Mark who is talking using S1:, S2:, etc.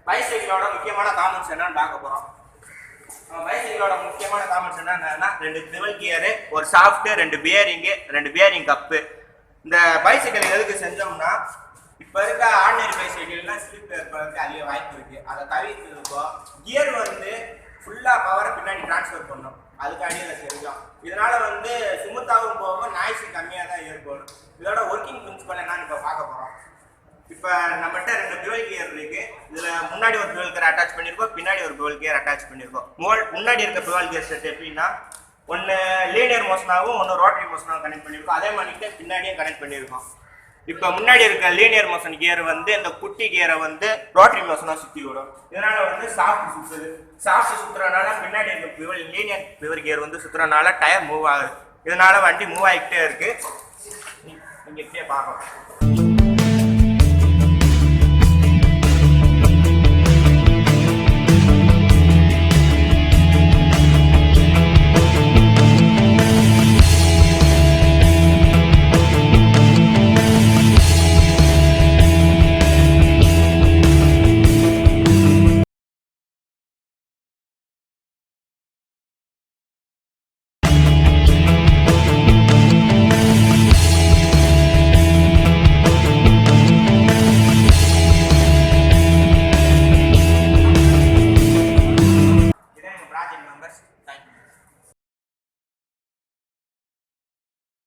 S1: பைசைக்கிளோட முக்கியமான காமெண்ட்ஸ் என்னன்னு பார்க்க போறோம். பைசைக்கிளோட முக்கியமான காமெண்ட்ஸ் என்னன்னா 2 ட்ரிவல் கியரு, ஒரு சாஃப்ட், 2 பியரிங்கு, 2 பியரிங் கப்பு. இந்த பைசைக்கிள் எதுக்கு செஞ்சோம்னா, இப்போ இருக்க ஆர்டினரி பைசைக்கிள்லாம் ஸ்லிப் ஏற்படுறதுக்கு அதிக வாய்ப்பு இருக்கு. அதை தவிர்த்து கியர் வந்து ஃபுல்லா பவரை பின்னாடி டிரான்ஸ்ஃபர் பண்ணும். அதுக்காண்டி அதை செஞ்சோம். இதனால வந்து சுமுத்தாவும் போகும், நாய்ஸ் கம்மியாக தான் ஏற்படும். இதோட ஒர்க்கிங் பிரின்சிபல் என்னன்னு இப்போ பார்க்க போறோம். இப்போ நம்மகிட்ட 2 டுவெல் கியர் இருக்கு. இதுல முன்னாடி ஒரு டுவெல் கியர் அட்டாச் பண்ணிருக்கோம், பின்னாடி ஒரு டுவெல் கியர் அட்டாச் பண்ணிருக்கோம். முன்னாடி இருக்க டுவெல் கியர் செட் எப்படின்னா, ஒன்னு லீனியர் மோஷனாகவும் ஒன்னு ரோட்டரி மோஷனாகவும் கனெக்ட் பண்ணிருக்கோம். அதே மாதிரி பின்னாடியும் கனெக்ட் பண்ணிருக்கோம். இப்போ முன்னாடி இருக்க லீனியர் மோஷன் கியர் வந்து இந்த குட்டி கியரை வந்து ரோட்டரி மோஷனா சுத்தி விடும். இதனால வந்து சாஃப்ட் சுத்துது. சாஃப்ட் சுத்துறதுனால பின்னாடி இருக்க லீனியர் பிவர் கியர் வந்து சுத்துறதுனால டயர் மூவ் ஆகுது. இதனால வண்டி மூவ் ஆகிட்டே இருக்கு. நீங்க இப்படியே பார்க்கலாம்.